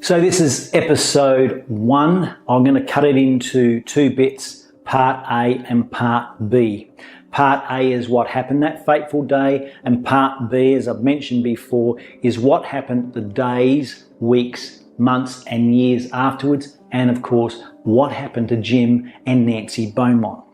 So this is episode 1. I'm going to cut it into 2 bits, part A and part B. Part A is what happened that fateful day, and part B, as I've mentioned before, is what happened the days, weeks, months and years afterwards, and of course, what happened to Jim and Nancy Beaumont.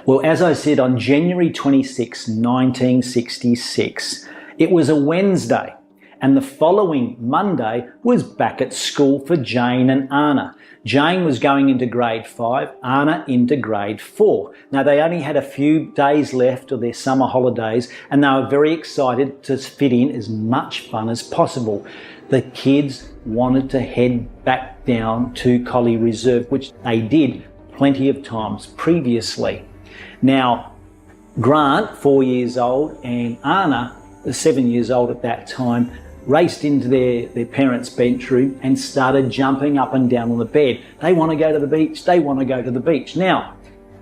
Well, as I said, on January 26, 1966, it was a Wednesday, and the following Monday was back at school for Jane and Arna. Jane was going into grade 5, Arna into grade 4. Now, they only had a few days left of their summer holidays, and they were very excited to fit in as much fun as possible. The kids wanted to head back down to Colley Reserve, which they did plenty of times previously. Now, Grant, 4 years old, and Arna, 7 years old at that time, raced into their parents' bedroom and started jumping up and down on the bed. They want to go to the beach, they want to go to the beach. Now,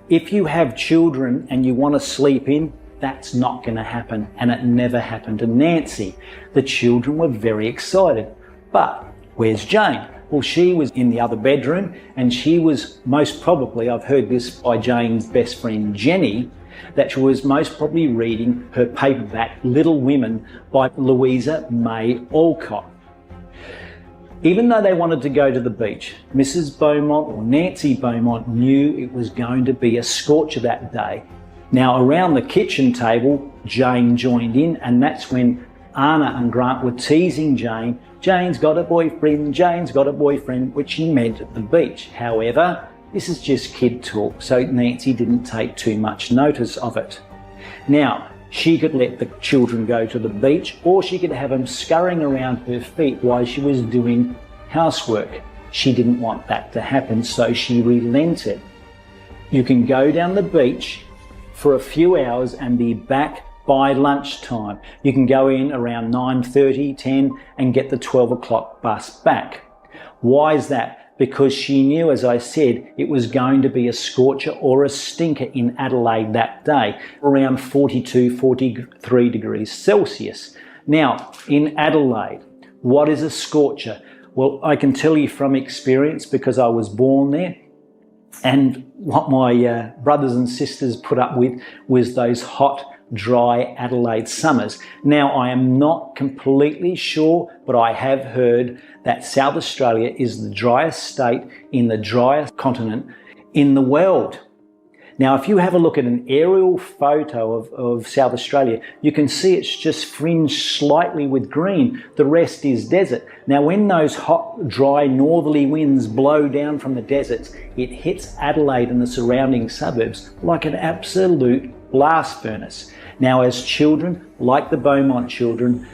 if you have children and you want to sleep in, that's not going to happen, and it never happened to Nancy. The children were very excited. But where's Jane? Well, she was in the other bedroom, and she was most probably, I've heard this by Jane's best friend Jenny, that she was most probably reading her paperback Little Women by Louisa May Alcott. Even though they wanted to go to the beach, Mrs. Beaumont, or Nancy Beaumont, knew it was going to be a scorcher that day. Now, around the kitchen table, Jane joined in, and that's when Arna and Grant were teasing Jane. Jane's got a boyfriend, Jane's got a boyfriend, which she meant at the beach. However, this is just kid talk, so Nancy didn't take too much notice of it. Now, she could let the children go to the beach, or she could have them scurrying around her feet while she was doing housework. She didn't want that to happen, so she relented. You can go down the beach for a few hours and be back by lunchtime. You can go in around 9:30, 10 and get the 12 o'clock bus back. Why is that? Because she knew, as I said, it was going to be a scorcher or a stinker in Adelaide that day, around 42, 43 degrees Celsius. Now, in Adelaide, what is a scorcher? Well, I can tell you from experience because I was born there, and what my brothers and sisters put up with was those hot, dry Adelaide summers. Now, I am not completely sure, but I have heard that South Australia is the driest state in the driest continent in the world. Now, if you have a look at an aerial photo of South Australia, you can see it's just fringed slightly with green. The rest is desert. Now, when those hot, dry, northerly winds blow down from the deserts, it hits Adelaide and the surrounding suburbs like an absolute blast furnace. Now, as children, like the Beaumont children,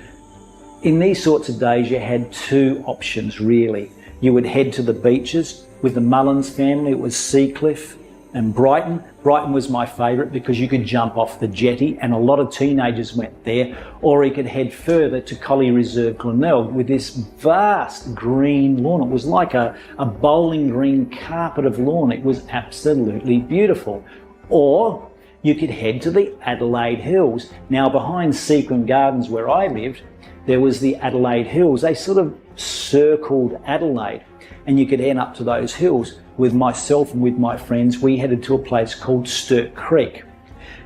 in these sorts of days, you had 2 options, really. You would head to the beaches. With the Mullins family, it was Seacliff and Brighton. Brighton was my favourite because you could jump off the jetty, and a lot of teenagers went there. Or you could head further to Colley Reserve, Glenelg, with this vast green lawn. It was like a bowling green carpet of lawn. It was absolutely beautiful. Or you could head to the Adelaide Hills. Now, behind Sequin Gardens, where I lived, there was the Adelaide Hills. They sort of circled Adelaide, and you could head up to those hills. With myself and with my friends, we headed to a place called Sturt Creek.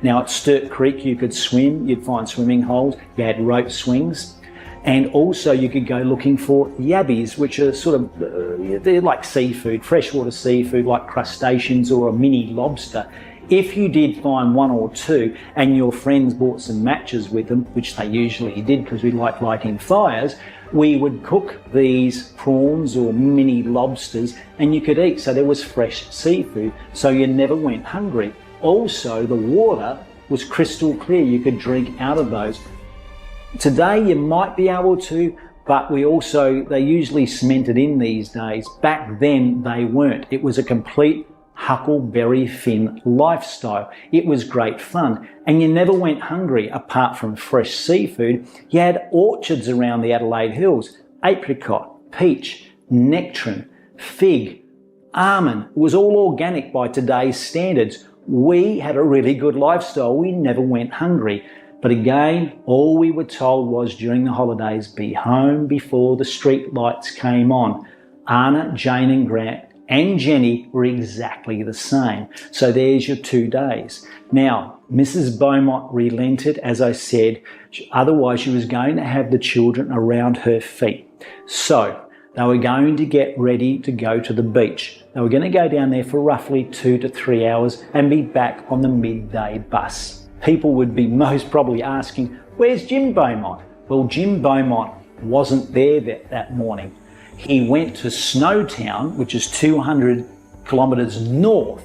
Now, at Sturt Creek, you could swim. You'd find swimming holes. You had rope swings. And also you could go looking for yabbies, which are sort of, they're like seafood, freshwater seafood, like crustaceans or a mini lobster. If you did find 1 or 2 and your friends bought some matches with them, which they usually did because we like lighting fires, we would cook these prawns or mini lobsters and you could eat. So there was fresh seafood, so you never went hungry. Also, the water was crystal clear. You could drink out of those. Today you might be able to, but they usually cemented in these days. Back then they weren't. It was a complete Huckleberry Finn lifestyle. It was great fun, and you never went hungry. Apart from fresh seafood, you had orchards around the Adelaide Hills: apricot, peach, nectarine, fig, almond. It was all organic by today's standards. We had a really good lifestyle. We never went hungry. But again, all we were told was during the holidays, be home before the street lights came on. Arna, Jane and Grant and Jenny were exactly the same. So there's your 2 days. Now, Mrs. Beaumont relented, as I said, otherwise she was going to have the children around her feet. So they were going to get ready to go to the beach. They were going to go down there for roughly 2 to 3 hours and be back on the midday bus. People would be most probably asking, where's Jim Beaumont? Well, Jim Beaumont wasn't there that morning. He went to Snowtown, which is 200 kilometres north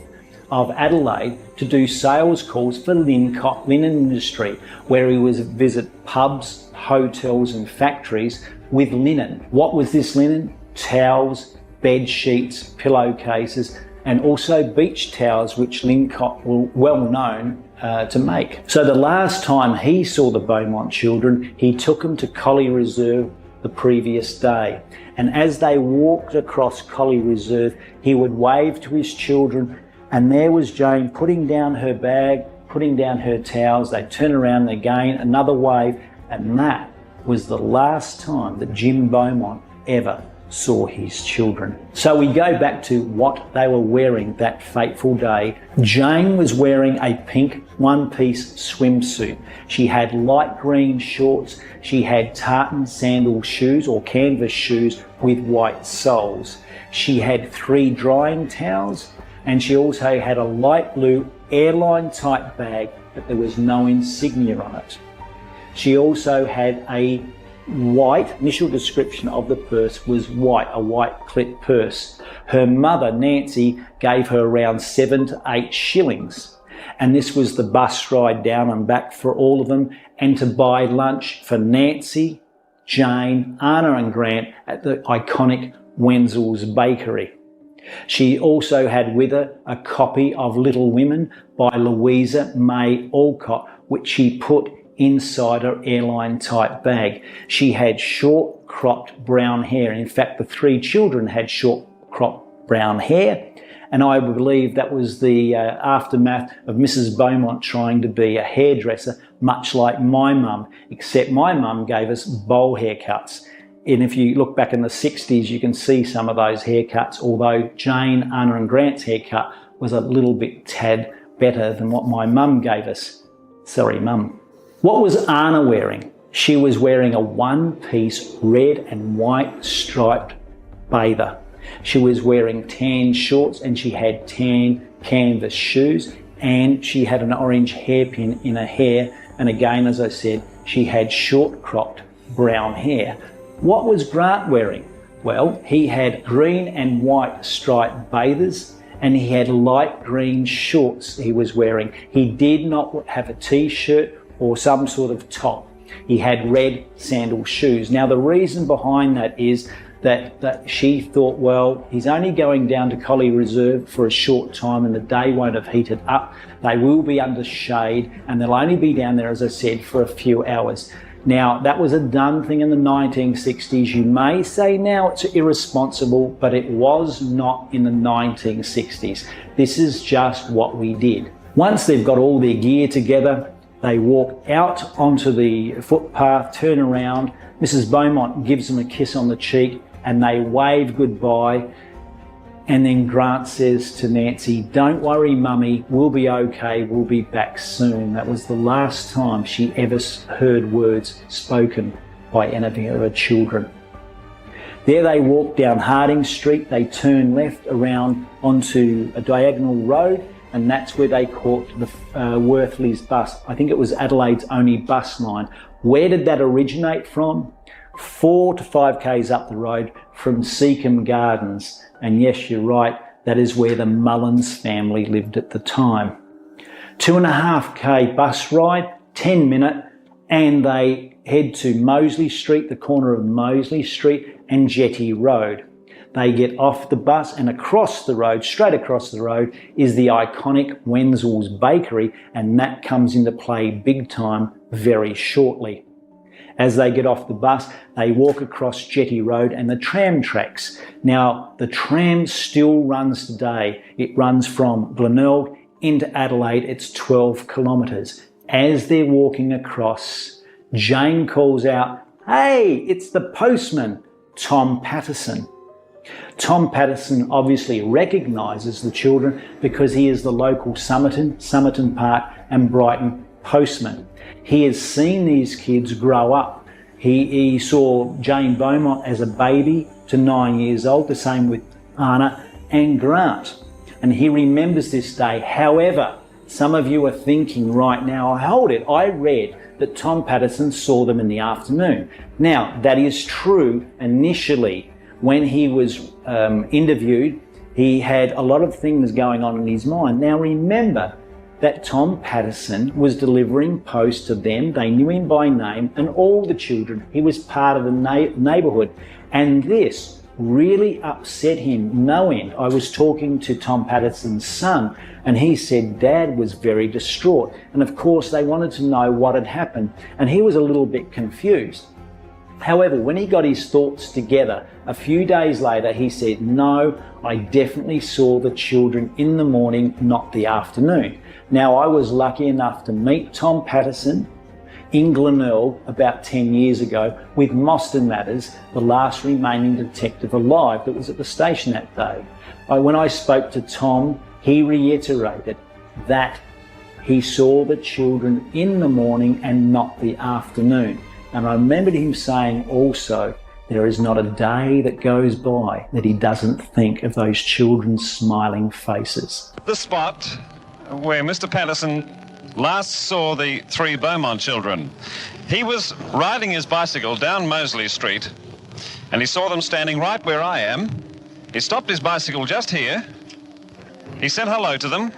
of Adelaide, to do sales calls for Lincott Linen Industry, where he was visit pubs, hotels and factories with linen. What was this linen? Towels, bed sheets, pillowcases, and also beach towels, which Lincott were well known to make. So the last time he saw the Beaumont children, he took them to Colley Reserve the previous day. And as they walked across Colley Reserve, he would wave to his children, and there was Jane putting down her bag, putting down her towels. They'd turn around again, another wave, and that was the last time that Jim Beaumont ever saw his children. So we go back to what they were wearing that fateful day. Jane was wearing a pink one-piece swimsuit. She had light green shorts. She had tartan sandal shoes or canvas shoes with white soles. She had 3 drying towels, and she also had a light blue airline type bag, but there was no insignia on it. She also had a white, initial description of the purse was white, a white clip purse. Her mother, Nancy, gave her around 7 to 8 shillings. And this was the bus ride down and back for all of them, and to buy lunch for Nancy, Jane, Arna and Grant at the iconic Wenzel's Bakery. She also had with her a copy of Little Women by Louisa May Alcott, which she put inside her airline type bag. She had short cropped brown hair. In fact, the 3 children had short cropped brown hair, and I believe that was the aftermath of Mrs. Beaumont trying to be a hairdresser, much like my mum, except my mum gave us bowl haircuts. And if you look back in the 60s, you can see some of those haircuts, although Jane, Arna and Grant's haircut was a little bit tad better than what my mum gave us. Sorry, Mum. What was Arna wearing? She was wearing a one-piece red and white striped bather. She was wearing tan shorts, and she had tan canvas shoes, and she had an orange hairpin in her hair. And again, as I said, she had short cropped brown hair. What was Grant wearing? Well, he had green and white striped bathers, and he had light green shorts he was wearing. He did not have a t-shirt or some sort of top. He had red sandal shoes. Now, the reason behind that is that she thought, well, he's only going down to Colley Reserve for a short time and the day won't have heated up. They will be under shade and they'll only be down there, as I said, for a few hours. Now, that was a done thing in the 1960s. You may say now it's irresponsible, but it was not in the 1960s. This is just what we did. Once they've got all their gear together, they walk out onto the footpath, turn around. Mrs. Beaumont gives them a kiss on the cheek and they wave goodbye. And then Grant says to Nancy, "Don't worry, Mummy, we'll be okay, we'll be back soon." That was the last time she ever heard words spoken by any of her children. There they walk down Harding Street, they turn left around onto a diagonal road, and that's where they caught the Worthley's bus. I think it was Adelaide's only bus line. Where did that originate from? 4 to 5 k's up the road from Seacombe Gardens. And yes, you're right, that is where the Mullins family lived at the time. 2.5 k bus ride, 10-minute, and they head to Moseley Street, the corner of Moseley Street and Jetty Road. They get off the bus and across the road, straight across the road, is the iconic Wenzel's Bakery, and that comes into play big time very shortly. As they get off the bus, they walk across Jetty Road and the tram tracks. Now, the tram still runs today. It runs from Glenelg into Adelaide. It's 12 kilometres. As they're walking across, Jane calls out, "Hey, it's the postman, Tom Patterson." Tom Patterson obviously recognises the children because he is the local Somerton Park and Brighton postman. He has seen these kids grow up. He saw Jane Beaumont as a baby to 9 years old, the same with Arna and Grant. And he remembers this day. However, some of you are thinking right now, hold it, I read that Tom Patterson saw them in the afternoon. Now, that is true initially. When he was interviewed, he had a lot of things going on in his mind. Now remember that Tom Patterson was delivering post to them. They knew him by name and all the children. He was part of the neighbourhood. And this really upset him no end. I was talking to Tom Patterson's son and he said Dad was very distraught. And of course they wanted to know what had happened and he was a little bit confused. However, when he got his thoughts together, a few days later, he said, "No, I definitely saw the children in the morning, not the afternoon." Now, I was lucky enough to meet Tom Patterson in Glenelg about 10 years ago with Mostyn Matters, the last remaining detective alive that was at the station that day. When I spoke to Tom, he reiterated that he saw the children in the morning and not the afternoon. And I remembered him saying also, there is not a day that goes by that he doesn't think of those children's smiling faces. The spot where Mr. Patterson last saw the 3 Beaumont children. He was riding his bicycle down Mosley Street and he saw them standing right where I am. He stopped his bicycle just here. He said hello to them.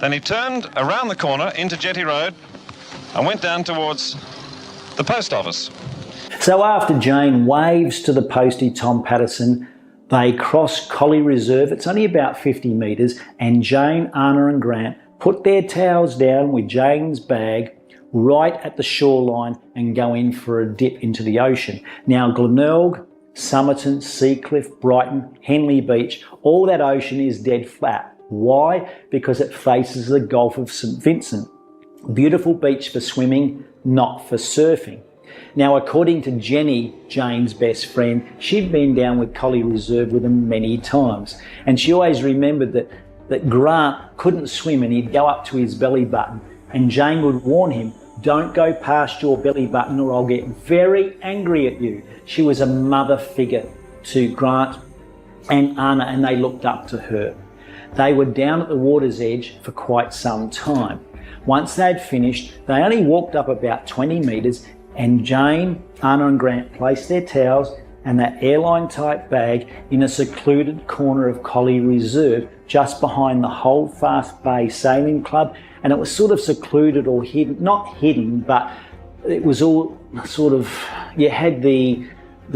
Then he turned around the corner into Jetty Road and went down towards the post office. So after Jane waves to the postie Tom Patterson, they cross Colley Reserve. It's only about 50 metres, and Jane, Arna and Grant put their towels down with Jane's bag right at the shoreline and go in for a dip into the ocean. Now Glenelg, Somerton, Seacliff, Brighton, Henley Beach, all that ocean is dead flat. Why? Because it faces the Gulf of St Vincent. Beautiful beach for swimming, not for surfing. Now, according to Jenny, Jane's best friend, she'd been down with Colley Reserve with them many times. And she always remembered that Grant couldn't swim and he'd go up to his belly button. And Jane would warn him, "Don't go past your belly button or I'll get very angry at you." She was a mother figure to Grant and Arna, and they looked up to her. They were down at the water's edge for quite some time. Once they'd finished, they only walked up about 20 metres, and Jane, Arna and Grant placed their towels and that airline-type bag in a secluded corner of Colley Reserve, just behind the Holdfast Bay Sailing Club, and it was sort of secluded or hidden, not hidden, but it was all sort of, you had the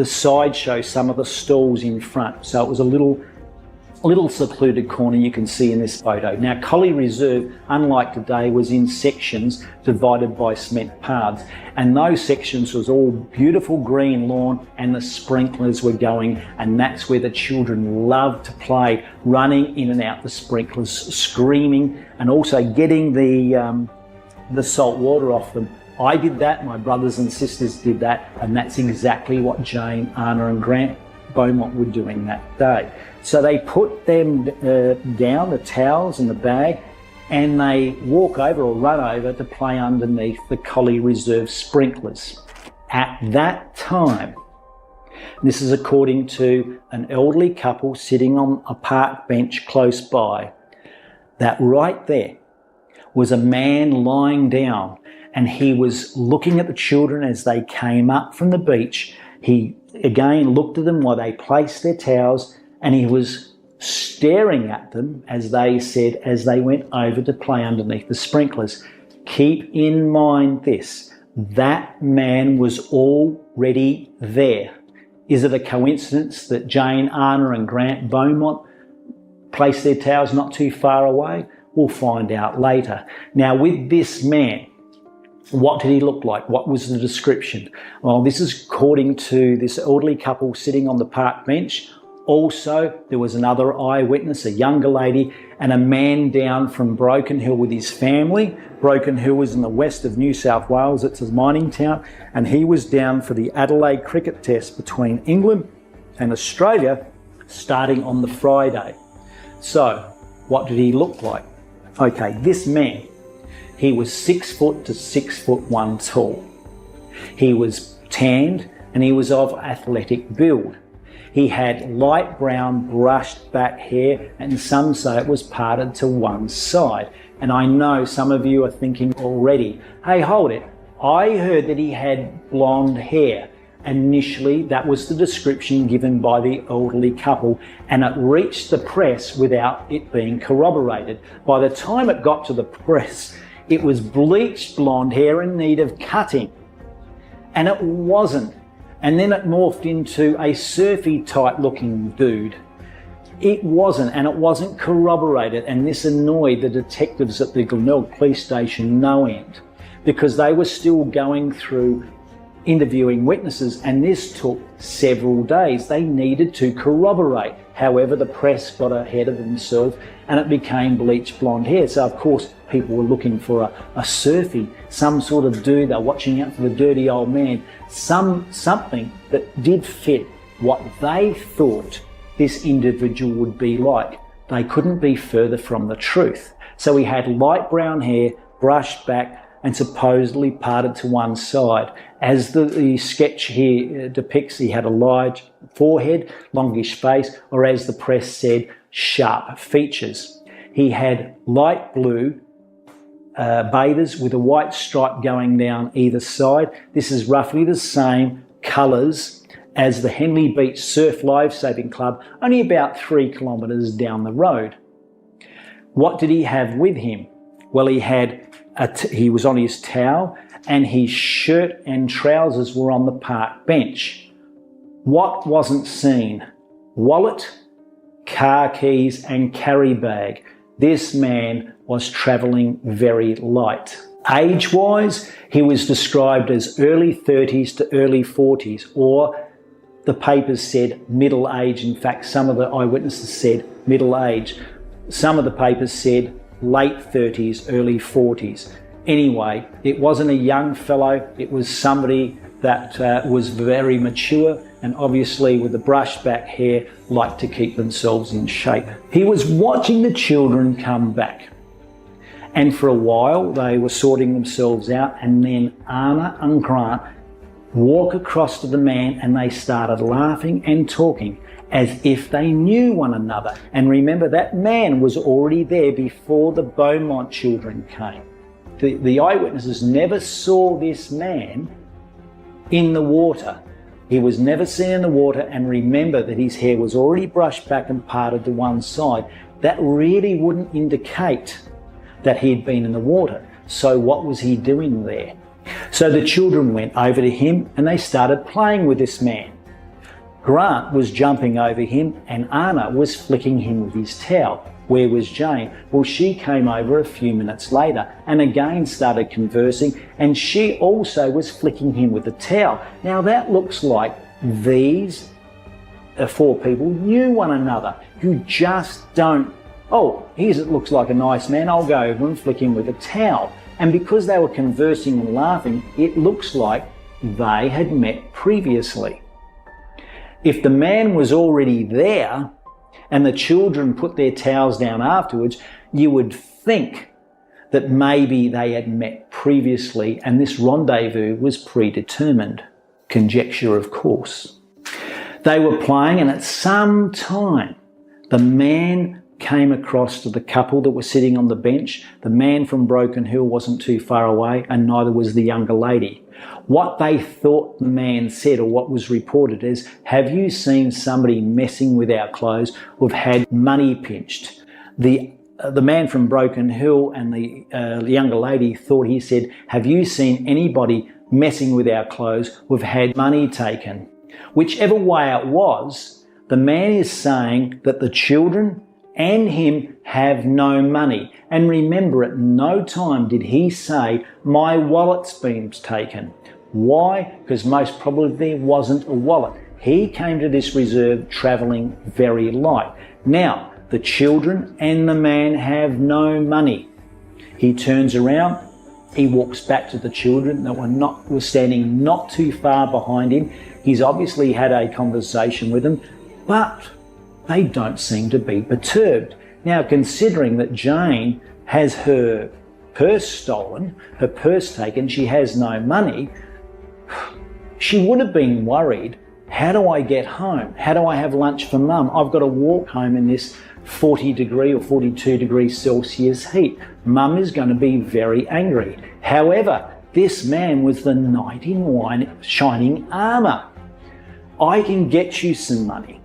sideshow, some of the stalls in front, so it was a little secluded corner you can see in this photo. Now, Colley Reserve, unlike today, was in sections divided by cement paths, and those sections was all beautiful green lawn and the sprinklers were going, and that's where the children loved to play, running in and out the sprinklers, screaming, and also getting the salt water off them. I did that, my brothers and sisters did that, and that's exactly what Jane, Arna and Grant Beaumont were doing that day. So they put them down, the towels and the bag, and they walk over or run over to play underneath the Colley Reserve sprinklers. At that time, this is according to an elderly couple sitting on a park bench close by, that right there was a man lying down, and he was looking at the children as they came up from the beach. He again looked at them while they placed their towels, and he was staring at them, as they said, as they went over to play underneath the sprinklers. Keep in mind this, that man was already there. Is it a coincidence that Jane, Arna and Grant Beaumont placed their towels not too far away? We'll find out later. Now, with this man, what did he look like? What was the description? Well, this is according to this elderly couple sitting on the park bench. Also, there was another eyewitness, a younger lady, and a man down from Broken Hill with his family. Broken Hill was in the west of New South Wales. It's a mining town. And he was down for the Adelaide cricket test between England and Australia starting on the Friday. So, what did he look like? Okay, this man, he was 6 foot to 6'1" tall. He was tanned and he was of athletic build. He had light brown brushed back hair, and some say it was parted to one side. And I know some of you are thinking already, hey, hold it. I heard that he had blonde hair. Initially, that was the description given by the elderly couple, and it reached the press without it being corroborated. By the time it got to the press, it was bleached blonde hair in need of cutting. And it wasn't. And then it morphed into a surfy type looking dude. It wasn't, and it wasn't corroborated, and this annoyed the detectives at the Glenelg police station no end, because they were still going through interviewing witnesses, and this took several days. They needed to corroborate. However, the press got ahead of themselves and it became bleached blonde hair. So of course people were looking for a surfy, some sort of dude. They're watching out for the dirty old man, something that did fit what they thought this individual would be like. They couldn't be further from the truth. So he had light brown hair, brushed back, and supposedly parted to one side. As the sketch here depicts, he had a large forehead, longish face, or as the press said, sharp features. He had light blue bathers with a white stripe going down either side. This is roughly the same colours as the Henley Beach Surf Lifesaving Club, only about 3 kilometres down the road. What did he have with him? Well, he was on his towel, and his shirt and trousers were on the park bench. What wasn't seen? Wallet, car keys and carry bag. This man was travelling very light. Age-wise, he was described as early 30s to early 40s, or the papers said middle age. In fact, some of the eyewitnesses said middle age. Some of the papers said late 30s, early 40s. Anyway, it wasn't a young fellow, it was somebody that was very mature, and obviously with the brushed back hair liked to keep themselves in shape. He was watching the children come back, and for a while they were sorting themselves out, and then Arna and Grant walk across to the man and they started laughing and talking as if they knew one another. And remember, that man was already there before the Beaumont children came. The eyewitnesses never saw this man in the water. He was never seen in the water, and remember that his hair was already brushed back and parted to one side. That really wouldn't indicate that he had been in the water. So what was he doing there? So the children went over to him and they started playing with this man. Grant was jumping over him and Arna was flicking him with his towel. Where was Jane? Well, she came over a few minutes later and again started conversing, and she also was flicking him with the towel. Now that looks like these 4 people knew one another. You just don't, oh, here's it looks like a nice man, I'll go over and flick him with a towel. And because they were conversing and laughing, it looks like they had met previously. If the man was already there and the children put their towels down afterwards, you would think that maybe they had met previously and this rendezvous was predetermined. Conjecture, of course. They were playing, and at some time the man came across to the couple that were sitting on the bench. The man from Broken Hill wasn't too far away, and neither was the younger lady. What they thought the man said, or what was reported, is, have you seen somebody messing with our clothes? We've had money pinched. The man from Broken Hill and the younger lady thought he said, have you seen anybody messing with our clothes? We've had money taken. Whichever way it was, the man is saying that the children and him have no money. And remember, at no time did he say, my wallet's been taken. Why? Because most probably there wasn't a wallet. He came to this reserve travelling very light. Now, the children and the man have no money. He turns around, he walks back to the children that were standing not too far behind him. He's obviously had a conversation with them, but they don't seem to be perturbed. Now, considering that Jane has her purse stolen, her purse taken, she has no money, she would have been worried, how do I get home? How do I have lunch for mum? I've got to walk home in this 40 degree or 42 degrees Celsius heat. Mum is going to be very angry. However, this man was the knight in shining armour. I can get you some money.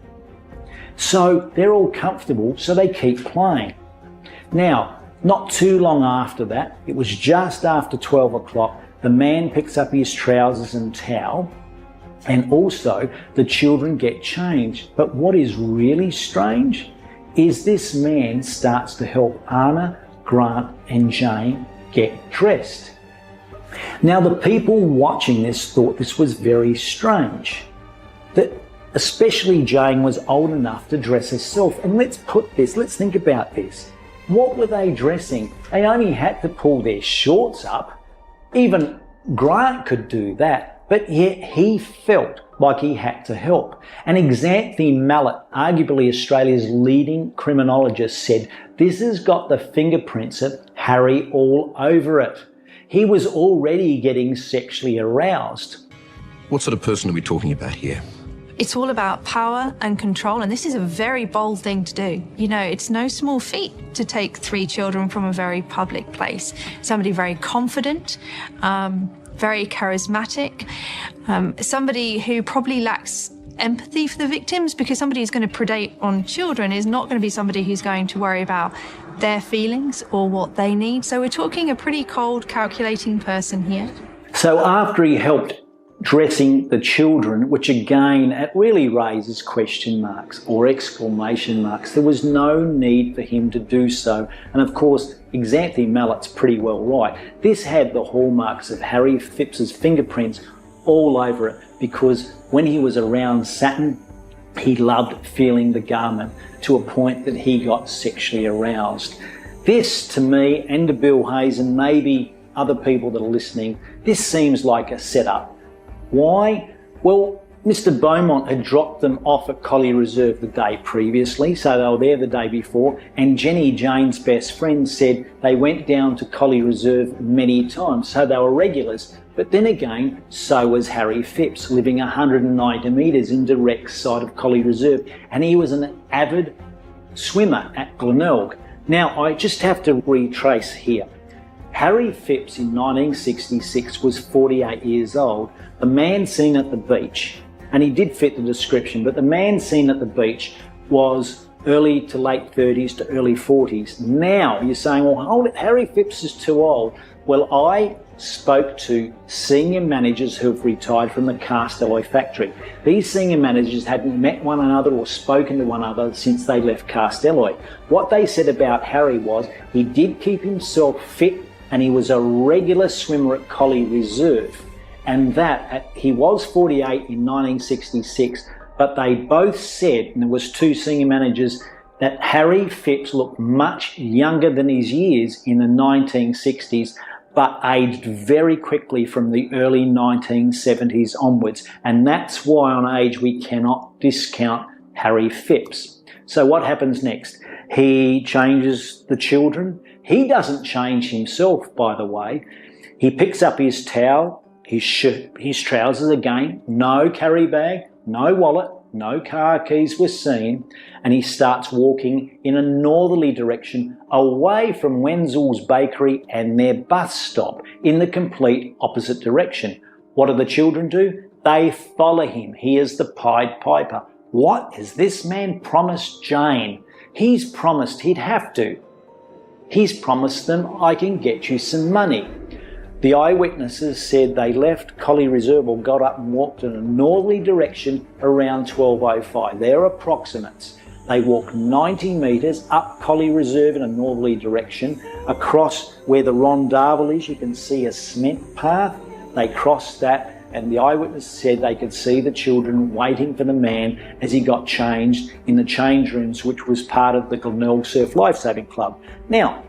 So they're all comfortable, so they keep playing. Now, not too long after that, it was just after 12 o'clock, the man picks up his trousers and towel, and also the children get changed. But what is really strange is this man starts to help Arna, Grant and Jane get dressed. Now, the people watching this thought this was very strange, that especially Jane was old enough to dress herself. And let's think about this. What were they dressing? They only had to pull their shorts up. Even Grant could do that, but yet he felt like he had to help. And Xanthi Mallet, arguably Australia's leading criminologist, said this has got the fingerprints of Harry all over it. He was already getting sexually aroused. What sort of person are we talking about here? It's all about power and control, and this is a very bold thing to do. You know, it's no small feat to take 3 children from a very public place. Somebody very confident, very charismatic, somebody who probably lacks empathy for the victims, because somebody who's going to predate on children is not going to be somebody who's going to worry about their feelings or what they need. So we're talking a pretty cold, calculating person here. So after he helped dressing the children, which again, it really raises question marks or exclamation marks. There was no need for him to do so. And of course, Xanthi Mallet's pretty well right. This had the hallmarks of Harry Phipps's fingerprints all over it, because when he was around Saturn, he loved feeling the garment to a point that he got sexually aroused. This, to me, and to Bill Hayes and maybe other people that are listening, this seems like a setup. Why? Well, Mr. Beaumont had dropped them off at Colley Reserve the day previously, so they were there the day before, and Jenny, Jane's best friend, said they went down to Colley Reserve many times, so they were regulars. But then again, so was Harry Phipps, living 190 metres in direct sight of Colley Reserve, and he was an avid swimmer at Glenelg. Now, I just have to retrace here. Harry Phipps in 1966 was 48 years old. The man seen at the beach, and he did fit the description, but the man seen at the beach was early to late 30s to early 40s. Now you're saying, well, hold it, Harry Phipps is too old. Well, I spoke to senior managers who have retired from the cast alloy factory. These senior managers hadn't met one another or spoken to one another since they left cast alloy. What they said about Harry was he did keep himself fit, and he was a regular swimmer at Colley Reserve. And that he was 48 in 1966, but they both said, and there was 2 senior managers, that Harry Phipps looked much younger than his years in the 1960s, but aged very quickly from the early 1970s onwards. And that's why on age we cannot discount Harry Phipps. So what happens next? He changes the children. He doesn't change himself, by the way. He picks up his towel, his shirt, his trousers again, no carry bag, no wallet, no car keys were seen, and he starts walking in a northerly direction away from Wenzel's Bakery and their bus stop in the complete opposite direction. What do the children do? They follow him. He is the Pied Piper. What has this man promised Jane? He's promised he'd have to. He's promised them, I can get you some money. The eyewitnesses said they left Colley Reserve or got up and walked in a northerly direction around 12:05. They're approximates. They walked 90 metres up Colley Reserve in a northerly direction, across where the Rondavel is. You can see a cement path. They crossed that, and the eyewitness said they could see the children waiting for the man as he got changed in the change rooms, which was part of the Glenelg Surf Lifesaving Club. Now,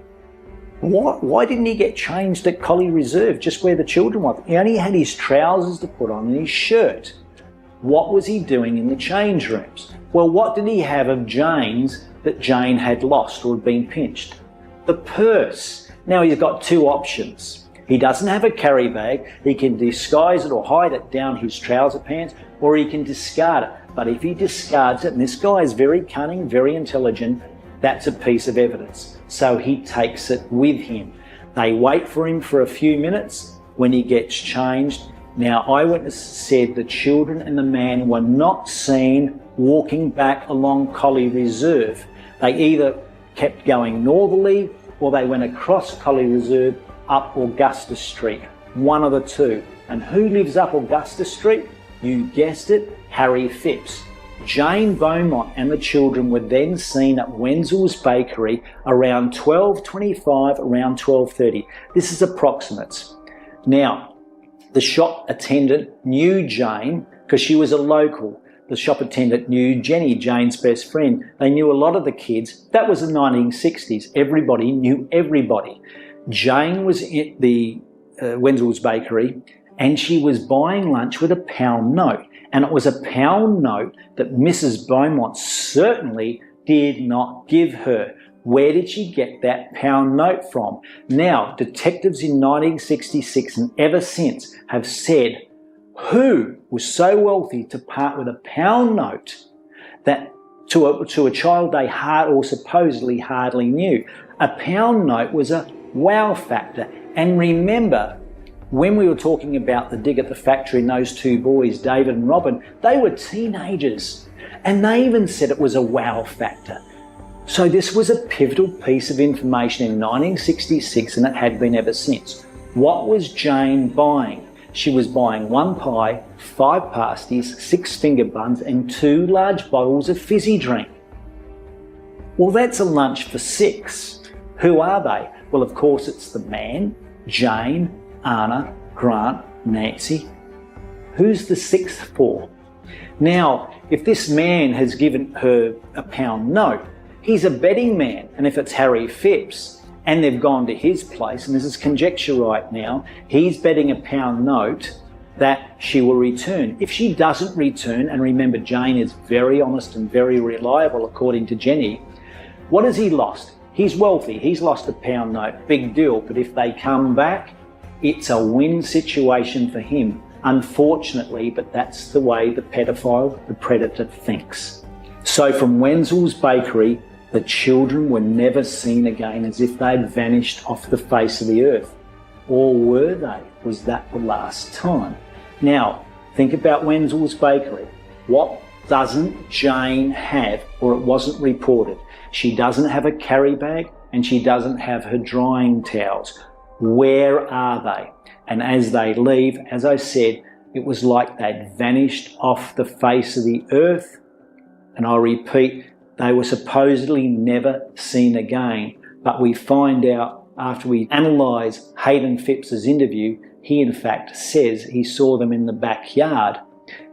why didn't he get changed at Colley Reserve, just where the children were? He only had his trousers to put on and his shirt. What was he doing in the change rooms? Well, what did he have of Jane's that Jane had lost or had been pinched? The purse. Now he's got two options. He doesn't have a carry bag. He can disguise it or hide it down his trouser pants, or he can discard it. But if he discards it, and this guy is very cunning, very intelligent, that's a piece of evidence. So he takes it with him. They wait for him for a few minutes when he gets changed. Now, eyewitnesses said the children and the man were not seen walking back along Colley Reserve. They either kept going northerly or they went across Colley Reserve up Augusta Street. One of the two. And who lives up Augusta Street? You guessed it, Harry Phipps. Jane Beaumont and the children were then seen at Wenzel's Bakery around 12:25, around 12:30. This is approximates. Now, the shop attendant knew Jane because she was a local. The shop attendant knew Jenny, Jane's best friend. They knew a lot of the kids. That was the 1960s. Everybody knew everybody. Jane was at the Wenzel's Bakery and she was buying lunch with a pound note. And it was a pound note that Mrs. Beaumont certainly did not give her. Where did she get that pound note from? Now, detectives in 1966 and ever since have said, who was so wealthy to part with a pound note that to a child they supposedly hardly knew? A pound note was a wow factor. And remember, when we were talking about the dig at the factory and those two boys, David and Robin, they were teenagers. And they even said it was a wow factor. So this was a pivotal piece of information in 1966 and it had been ever since. What was Jane buying? She was buying 1 pie, 5 pasties, 6 finger buns and 2 large bottles of fizzy drink. Well, that's a lunch for 6. Who are they? Well, of course, it's the man, Jane, Arna, Grant, Nancy. Who's the 6th for? Now, if this man has given her a pound note, he's a betting man, and if it's Harry Phipps and they've gone to his place, and this is conjecture right now, he's betting a pound note that she will return. If she doesn't return, and remember Jane is very honest and very reliable according to Jenny, what has he lost? He's wealthy, he's lost a pound note, big deal, but if they come back, it's a win situation for him. Unfortunately, but that's the way the pedophile, the predator, thinks. So from Wenzel's Bakery, the children were never seen again, as if they'd vanished off the face of the earth. Or were they? Was that the last time? Now, think about Wenzel's Bakery. What doesn't Jane have, or it wasn't reported? She doesn't have a carry bag and she doesn't have her drying towels. Where are they? And as they leave, as I said, it was like they'd vanished off the face of the earth. And I repeat, they were supposedly never seen again. But we find out after we analyse Hayden Phipps's interview, he in fact says he saw them in the backyard.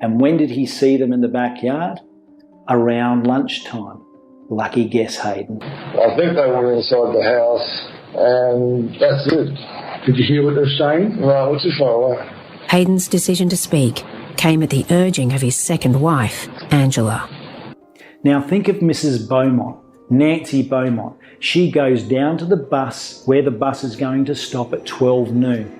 And when did he see them in the backyard? Around lunchtime. Lucky guess, Hayden. I think they were inside the house, and that's it. Did you hear what they're saying? No, it's too far away. Hayden's decision to speak came at the urging of his second wife, Angela. Now think of Mrs. Beaumont, Nancy Beaumont. She goes down to the bus where the bus is going to stop at 12 noon.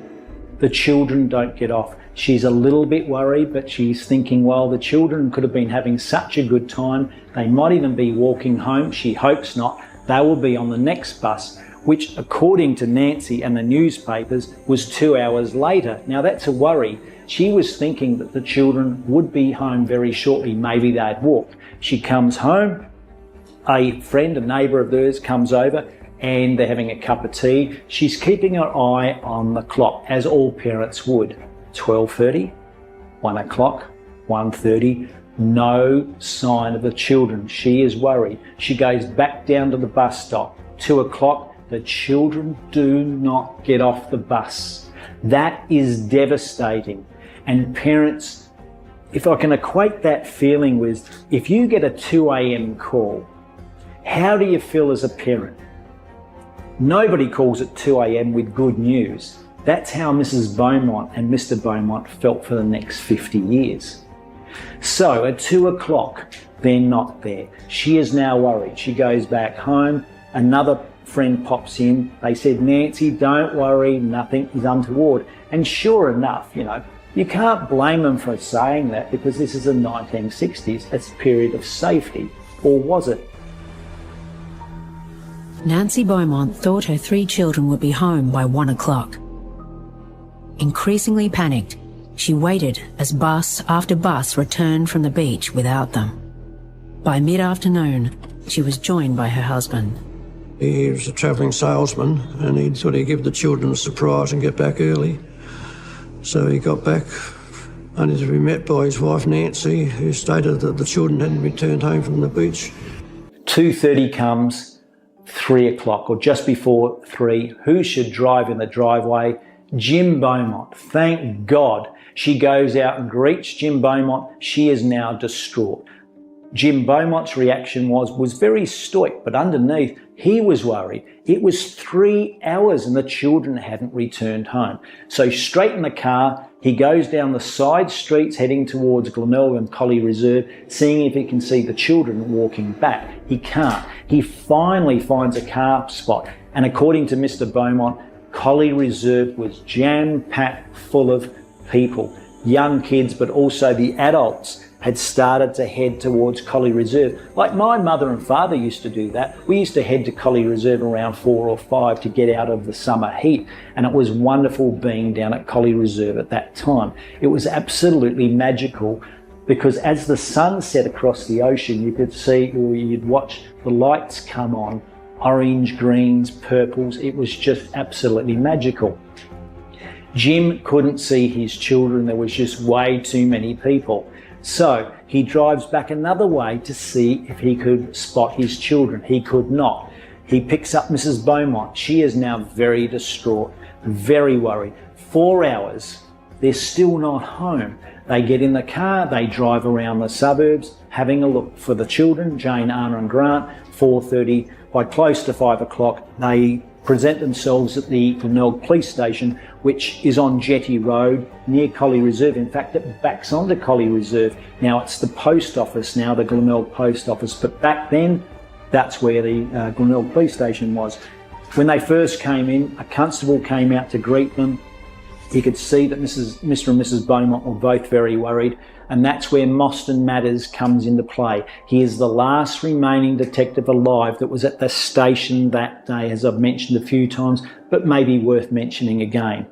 The children don't get off. She's a little bit worried, but she's thinking, well, the children could have been having such a good time. They might even be walking home. She hopes not. They will be on the next bus, which according to Nancy and the newspapers was 2 hours later. Now that's a worry. She was thinking that the children would be home very shortly. Maybe they'd walked. She comes home. A friend, a neighbour of theirs comes over and they're having a cup of tea. She's keeping her eye on the clock, as all parents would. 12:30, 1 o'clock, 1:30, no sign of the children. She is worried. She goes back down to the bus stop. 2 o'clock, the children do not get off the bus. That is devastating. And parents, if I can equate that feeling with, if you get a 2 a.m. call, how do you feel as a parent? Nobody calls at 2 a.m. with good news. That's how Mrs. Beaumont and Mr. Beaumont felt for the next 50 years. So at 2 o'clock, they're not there. She is now worried. She goes back home. Another friend pops in. They said, Nancy, don't worry, nothing is untoward. And sure enough, you can't blame them for saying that, because this is the 1960s. It's a period of safety. Or was it? Nancy Beaumont thought her 3 children would be home by 1 o'clock. Increasingly panicked, she waited as bus after bus returned from the beach without them. By mid-afternoon, she was joined by her husband. He was a travelling salesman, and he thought he'd give the children a surprise and get back early. So he got back only to be met by his wife Nancy, who stated that the children hadn't returned home from the beach. 2:30 comes, 3 o'clock, or just before 3. Who should drive in the driveway? Jim Beaumont. Thank God. She goes out and greets Jim Beaumont. She is now distraught. Jim Beaumont's reaction was very stoic, but underneath, he was worried. It was 3 hours and the children hadn't returned home. So straight in the car, he goes down the side streets heading towards Glenelg and Colley Reserve, seeing if he can see the children walking back. He can't. He finally finds a car spot, and according to Mr. Beaumont, Colley Reserve was jam-packed full of people, young kids, but also the adults had started to head towards Colley Reserve. Like my mother and father used to do that. We used to head to Colley Reserve around 4 or 5 to get out of the summer heat. And it was wonderful being down at Colley Reserve at that time. It was absolutely magical, because as the sun set across the ocean, you could see, or you'd watch the lights come on, orange, greens, purples. It was just absolutely magical. Jim couldn't see his children. There was just way too many people. So he drives back another way to see if he could spot his children. He could not. He picks up Mrs. Beaumont. She is now very distraught, very worried. 4 hours, they're still not home. They get in the car, they drive around the suburbs, having a look for the children, Jane, Arna and Grant. 4:30, by close to 5 o'clock, they present themselves at the Glenelg police station, which is on Jetty Road near Colley Reserve. In fact, it backs onto Colley Reserve. Now it's the post office, now the Glenelg post office, but back then, that's where the Glenelg police station was. When they first came in, a constable came out to greet them. He could see that Mr. and Mrs. Beaumont were both very worried, and that's where Mostyn Matters comes into play. He is the last remaining detective alive that was at the station that day, as I've mentioned a few times, but maybe worth mentioning again.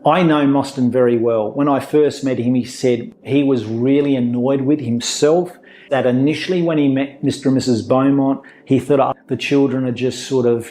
I know Mostyn very well. When I first met him, he said he was really annoyed with himself, that initially when he met Mr. and Mrs. Beaumont, he thought the children are just sort of,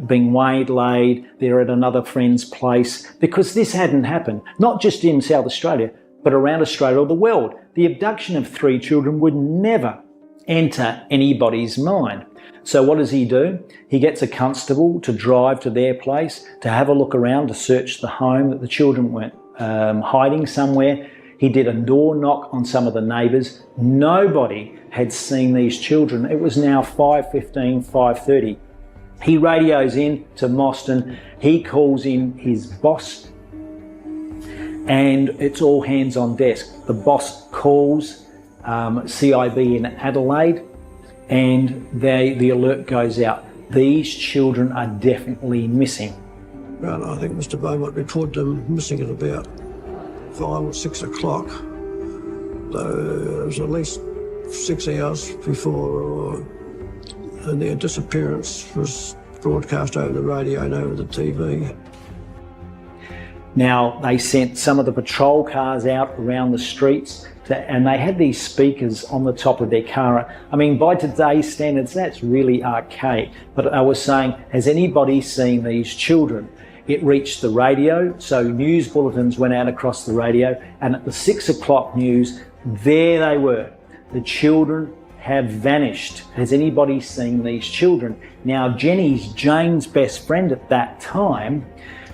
being waylaid, they're at another friend's place, because this hadn't happened, not just in South Australia, but around Australia or the world. The abduction of 3 children would never enter anybody's mind. So what does he do? He gets a constable to drive to their place, to have a look around, to search the home, that the children weren't hiding somewhere. He did a door knock on some of the neighbours. Nobody had seen these children. It was now 5:15, 5:30. He radios in to Mostyn. He calls in his boss, and it's all hands on desk. The boss calls CIB in Adelaide, and the alert goes out. These children are definitely missing. Well, I think Mr. Beaumont reported them missing at about 5 or 6 o'clock. Though it was at least 6 hours before their disappearance was broadcast over the radio and over the TV. Now, they sent some of the patrol cars out around the streets, and they had these speakers on the top of their car. I mean, by today's standards, that's really archaic. But I was saying, has anybody seen these children? It reached the radio, so news bulletins went out across the radio, and at the 6 o'clock news, there they were. The children have vanished. Has anybody seen these children? Now, Jane's best friend at that time,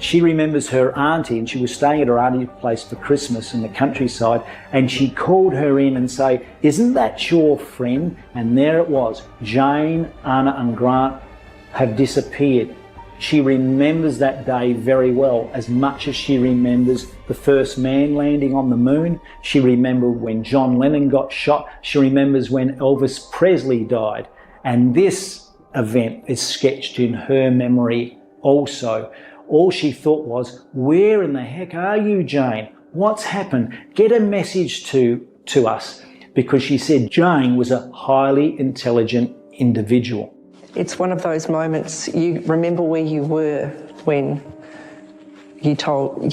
She remembers her auntie, and she was staying at her auntie's place for Christmas in the countryside, and she called her in and say, "Isn't that your friend?" And there it was, Jane, Arna and Grant have disappeared. She remembers that day very well, as much as she remembers the first man landing on the moon. She remembered when John Lennon got shot. She remembers when Elvis Presley died. And this event is sketched in her memory also. All she thought was, where in the heck are you, Jane? What's happened? Get a message to us. Because she said Jane was a highly intelligent individual. It's one of those moments, you remember where you were when you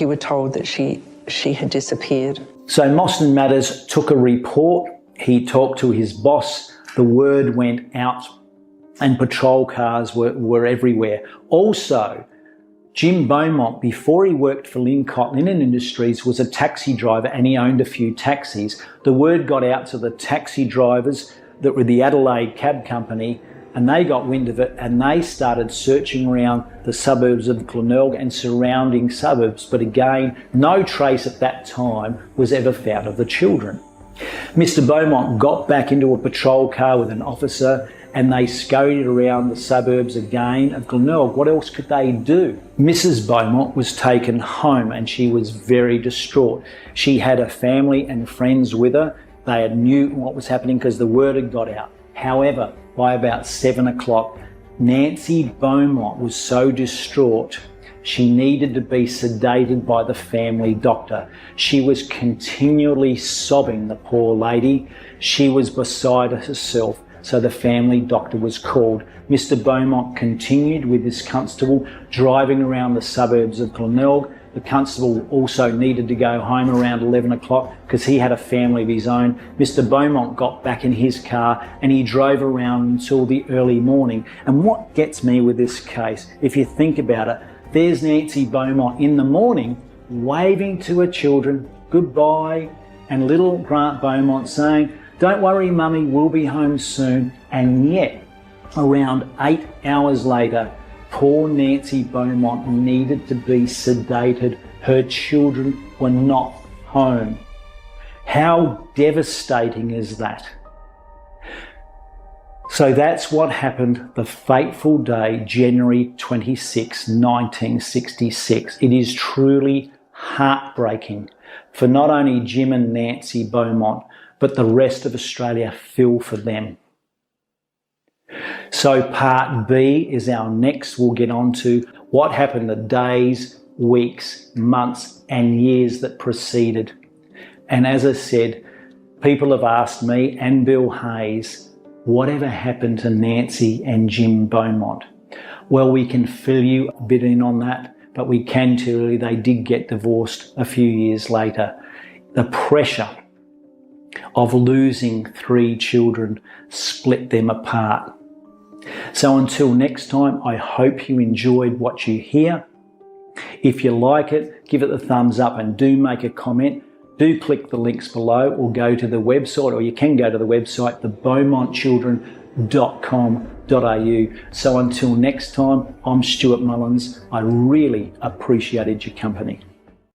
were told that she had disappeared. So Mostyn Matters took a report. He talked to his boss. The word went out and patrol cars were everywhere. Also, Jim Beaumont, before he worked for Lincott Linen Industries, was a taxi driver and he owned a few taxis. The word got out to the taxi drivers that were the Adelaide Cab Company, and they got wind of it and they started searching around the suburbs of Glenelg and surrounding suburbs. But again, no trace at that time was ever found of the children. Mr. Beaumont got back into a patrol car with an officer and they scurried around the suburbs again of Glenelg. What else could they do? Mrs. Beaumont was taken home and she was very distraught. She had her family and friends with her. They had knew what was happening because the word had got out. However, by about 7 o'clock, Nancy Beaumont was so distraught she needed to be sedated by the family doctor. She was continually sobbing, the poor lady. She was beside herself. So the family doctor was called. Mr. Beaumont continued with this constable driving around the suburbs of Glenelg. The constable also needed to go home around 11 o'clock because he had a family of his own. Mr. Beaumont got back in his car and he drove around until the early morning. And what gets me with this case, if you think about it, there's Nancy Beaumont in the morning waving to her children goodbye, and little Grant Beaumont saying, "Don't worry, Mummy, we'll be home soon." And yet, around 8 hours later, poor Nancy Beaumont needed to be sedated. Her children were not home. How devastating is that? So that's what happened the fateful day, January 26, 1966. It is truly heartbreaking for not only Jim and Nancy Beaumont, but the rest of Australia. Feel for them. So part B is our next. We'll get on to what happened the days, weeks, months and years that preceded. And as I said, people have asked me and Bill Hayes, whatever happened to Nancy and Jim Beaumont? Well, we can fill you a bit in on that, but we can tell you they did get divorced a few years later. The pressure of losing 3 children split them apart. So until next time, I hope you enjoyed what you hear. If you like it, give it the thumbs up and do make a comment. Do click the links below or go to the website, or you can go to the website, thebeaumontchildren.com.au. So until next time, I'm Stuart Mullins. I really appreciated your company.